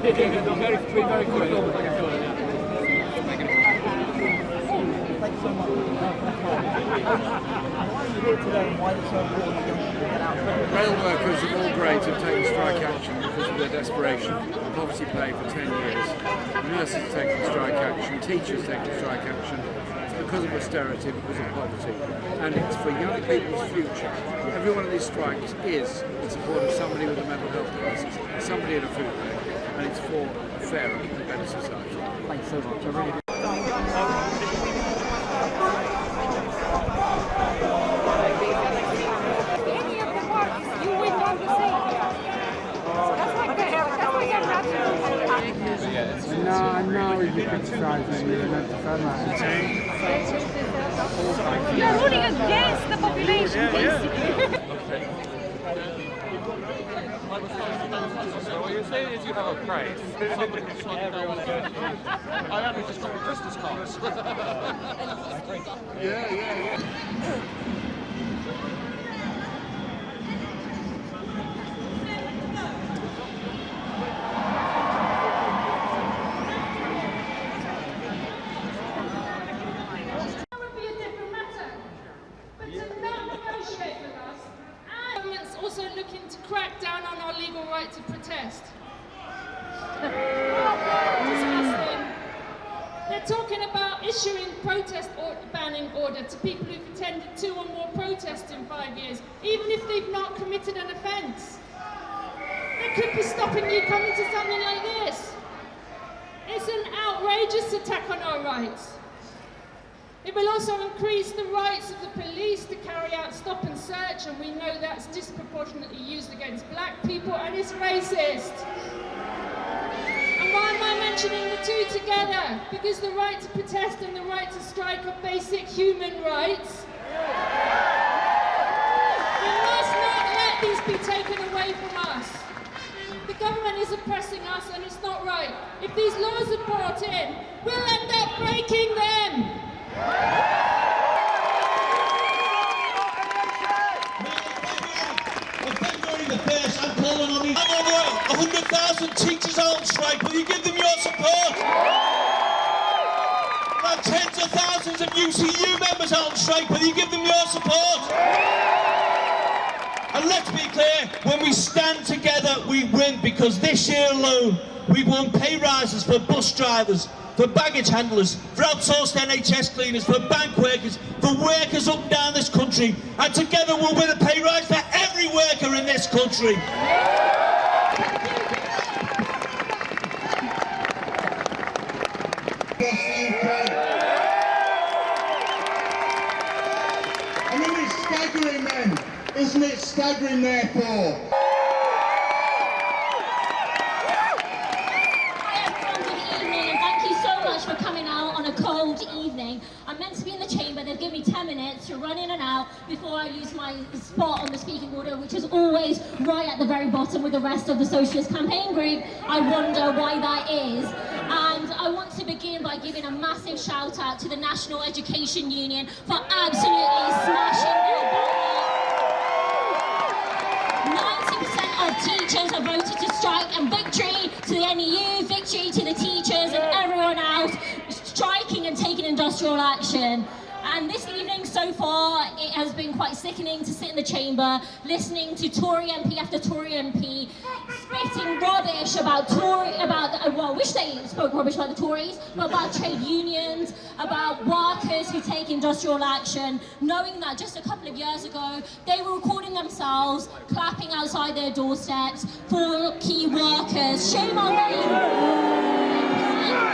Very quick. Thanks so much. Rail workers of all grades have taken strike action because of their desperation. Poverty pay for 10 years. Nurses have taken strike action. Teachers have taken strike action. It's because of austerity, because of poverty. And it's for young people's future. Every one of these strikes is in support of somebody with a mental health crisis, somebody in a food bank, and it's for a fairer and better society. Thanks so much. I really do. No, you criticise me, you're meant to defend that. You're ruling against the population, basically. So what you're saying is you have a price. I only just got my Christmas cards. Yeah. Also looking to crack down on our legal right to protest. Disgusting. They're talking about issuing protest banning order to people who've attended 2 or more protests in 5 years, even if they've not committed an offence. They could be stopping you coming to something like this. It's an outrageous attack on our rights. It will also increase the rights of the police to carry out stop and search, and we know that's disproportionately used against black people and it's racist. And why am I mentioning the two together? Because the right to protest and the right to strike are basic human rights. We must not let these be taken away from us. The government is oppressing us and it's not right. If these laws are brought in, we'll end up breaking them. February the 1st, I'm calling on these. I'm over 100,000 teachers out on strike. Will you give them your support? And tens of thousands of UCU members out on strike. Will you give them your support? And let's be clear, when we stand together, we win, because this year alone, we've won pay rises for bus drivers, for baggage handlers, for outsourced NHS cleaners, for bank workers, for workers up and down this country. And together we'll win a pay rise for every worker in this country. I mean, it's staggering then, isn't it staggering therefore? For coming out on a cold evening. I'm meant to be in the chamber. They've given me 10 minutes to run in and out before I lose my spot on the speaking order, which is always right at the very bottom with the rest of the Socialist Campaign Group. I wonder why that is. And I want to begin by giving a massive shout out to the National Education Union for absolutely smashing their bonnet. 90% of teachers have voted to strike, and victory to the NEU, victory to the teachers and everyone else striking and taking industrial action. And this evening so far, it has been quite sickening to sit in the chamber, listening to Tory MP after Tory MP spitting rubbish about well, I wish they spoke rubbish about the Tories, but about trade unions, about workers who take industrial action, knowing that just a couple of years ago, they were recording themselves, clapping outside their doorsteps for key workers. Shame on them.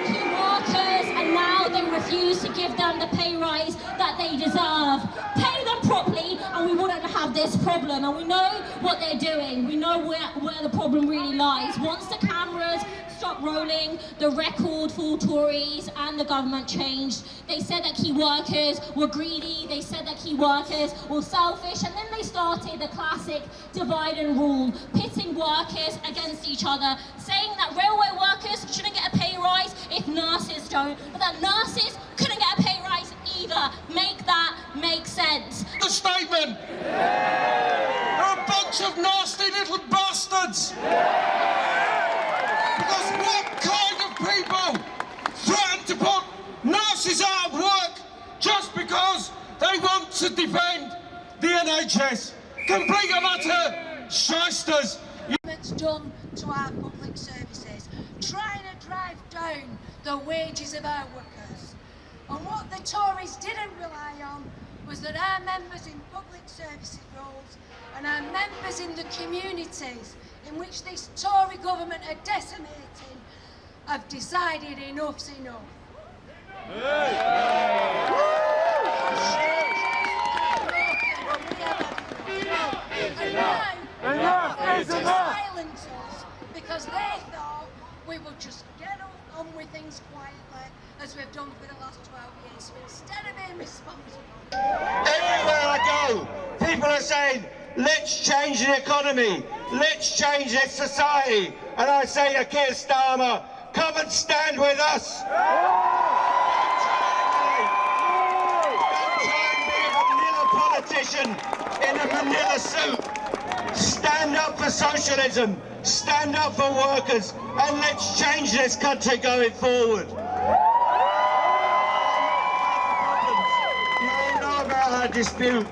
Key workers, and now they refuse to give them the pay rise that they deserve. Pay them properly and we wouldn't have this problem. And we know what they're doing. We know where the problem really lies. Once the cameras stopped rolling, the record for Tories and the government changed. They said that key workers were greedy. They said that key workers were selfish. And then they started the classic divide and rule, pitting workers against each other, saying that railway workers shouldn't get a pay rise if nurses don't, but that nurses couldn't get a pay rise either. Make that make sense. The statement! They're a bunch of nasty little bastards! Because to defend the NHS. Complete and utter shysters. What's done to our public services, trying to drive down the wages of our workers. And what the Tories didn't rely on was that our members in public services roles and our members in the communities in which this Tory government are decimating have decided enough's enough. And now to silence us because they thought we would just get on with things quietly as we've done for the last 12 years. So instead of being responsible. Everywhere I go, people are saying, let's change the economy, let's change this society. And I say to Keir Starmer, come and stand with us. Don't try and be a Manila politician in a Manila suit. Stand up for socialism, stand up for workers, and let's change this country going forward. You all know about our dispute.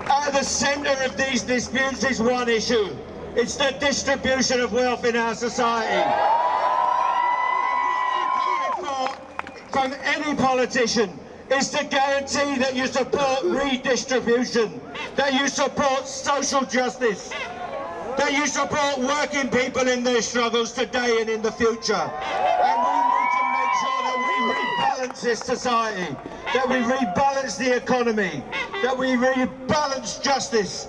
At the centre of these disputes is one issue. It's the distribution of wealth in our society. From any politician is to guarantee that you support redistribution, that you support social justice, that you support working people in their struggles today and in the future. And we need to make sure that we rebalance this society, that we rebalance the economy, that we rebalance justice.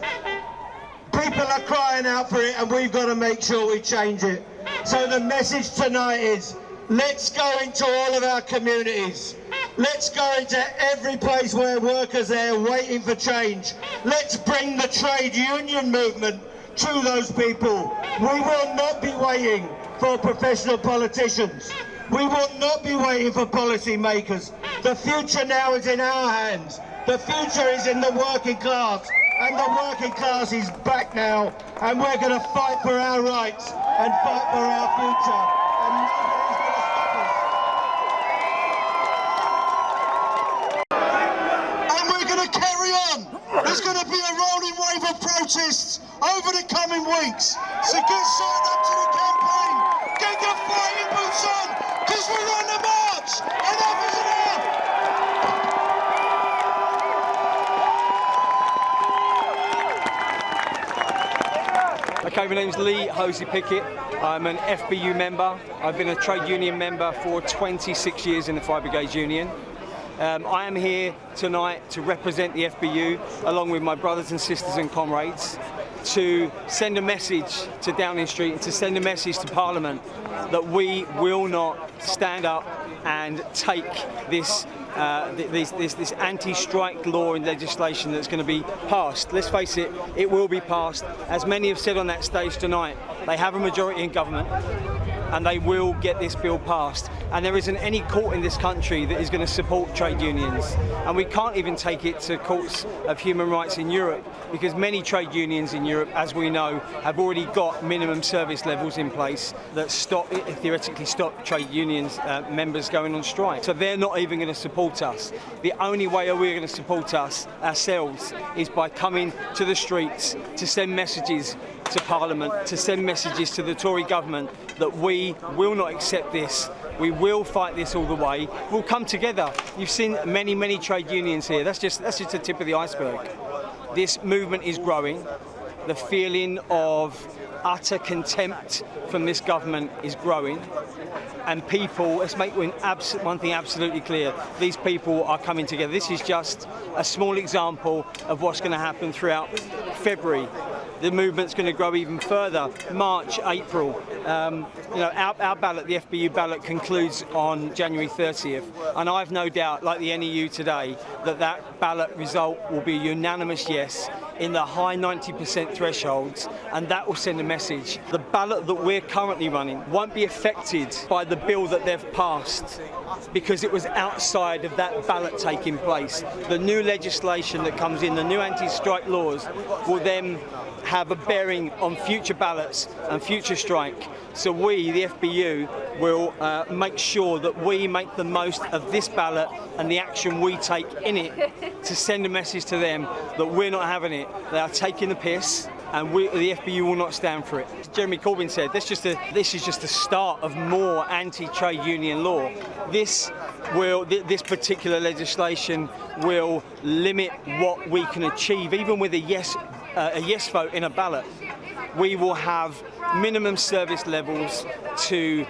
People are crying out for it and we've got to make sure we change it. So the message tonight is, let's go into all of our communities. Let's go into every place where workers are there waiting for change. Let's bring the trade union movement to those people. We will not be waiting for professional politicians. We will not be waiting for policy makers. The future now is in our hands. The future is in the working class. And the working class is back now. And we're going to fight for our rights and fight for our future. And nobody's going to stop us. And we're going to carry on. There's going to be a rolling wave of protests over the coming weeks. So get signed up to the campaign. Get your fighting boots on, because we're on the march. Enough is enough. Okay, my name's Lee Hosey Pickett. I'm an FBU member. I've been a trade union member for 26 years in the Fire Brigades Union. I am here tonight to represent the FBU along with my brothers and sisters and comrades to send a message to Downing Street and to send a message to Parliament that we will not stand up and take this this anti-strike law and legislation that's going to be passed. Let's face it, it will be passed. As many have said on that stage tonight, they have a majority in government and they will get this bill passed. And there isn't any court in this country that is going to support trade unions. And we can't even take it to courts of human rights in Europe, because many trade unions in Europe, as we know, have already got minimum service levels in place that theoretically stop trade unions members going on strike. So they're not even going to support us. The only way we're going to support us ourselves is by coming to the streets to send messages to Parliament, to send messages to the Tory government that we will not accept this. We will fight this all the way. We'll come together. You've seen many trade unions here. That's just the tip of the iceberg. This movement is growing. The feeling of utter contempt from this government is growing. And people, let's make one thing absolutely clear, these people are coming together. This is just a small example of what's going to happen throughout February. The movement's going to grow even further. March, April. Our ballot, the FBU ballot, concludes on January 30th. And I've no doubt, like the NEU today, that ballot result will be a unanimous yes in the high 90% thresholds, and that will send a message. The ballot that we're currently running won't be affected by the bill that they've passed because it was outside of that ballot taking place. The new legislation that comes in, the new anti-strike laws, will then have a bearing on future ballots and future strike. So we, the FBU, will make sure that we make the most of this ballot and the action we take in it to send a message to them that we're not having it. They are taking the piss, and we, the FBU, will not stand for it. Jeremy Corbyn said this is just the start of more anti-trade union law. This particular legislation will limit what we can achieve, even with a yes vote in a ballot. We will have minimum service levels to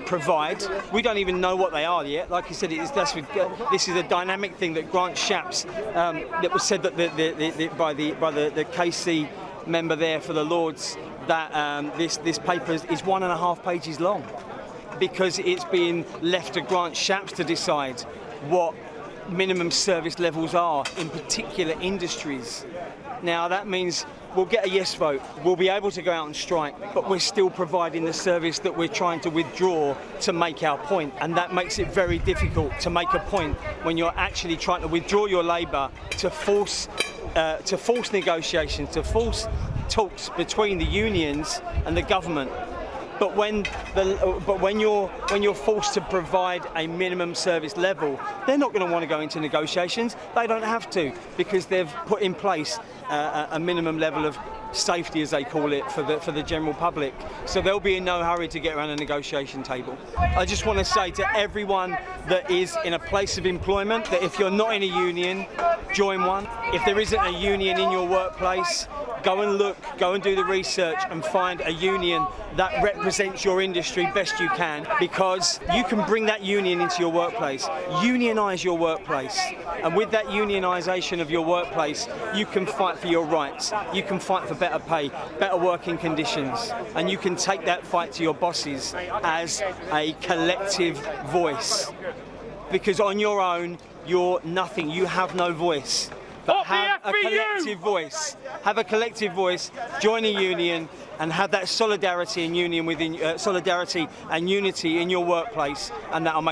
provide. We don't even know what they are yet. Like I said, this is a dynamic thing that Grant Shapps, that was said that by the KC member there for the Lords, that this paper is 1.5 pages long, because it's being left to Grant Shapps to decide what minimum service levels are in particular industries. Now that means we'll get a yes vote, we'll be able to go out and strike, but we're still providing the service that we're trying to withdraw to make our point. And that makes it very difficult to make a point when you're actually trying to withdraw your labour to force negotiations, to force talks between the unions and the government. But when you're forced to provide a minimum service level, they're not going to want to go into negotiations. They don't have to, because they've put in place a minimum level of safety, as they call it, for the general public. So they'll be in no hurry to get around a negotiation table. I just want to say to everyone that is in a place of employment that if you're not in a union, join one. If there isn't a union in your workplace, go and look, go and do the research and find a union that represents your industry best you can, because you can bring that union into your workplace. Unionise your workplace, and with that unionisation of your workplace, you can fight for your rights, you can fight for better pay, better working conditions, and you can take that fight to your bosses as a collective voice. Because on your own, you're nothing, you have no voice. But have a collective voice. Have a collective voice. Join a union and have that solidarity and union within solidarity and unity in your workplace, and that'll make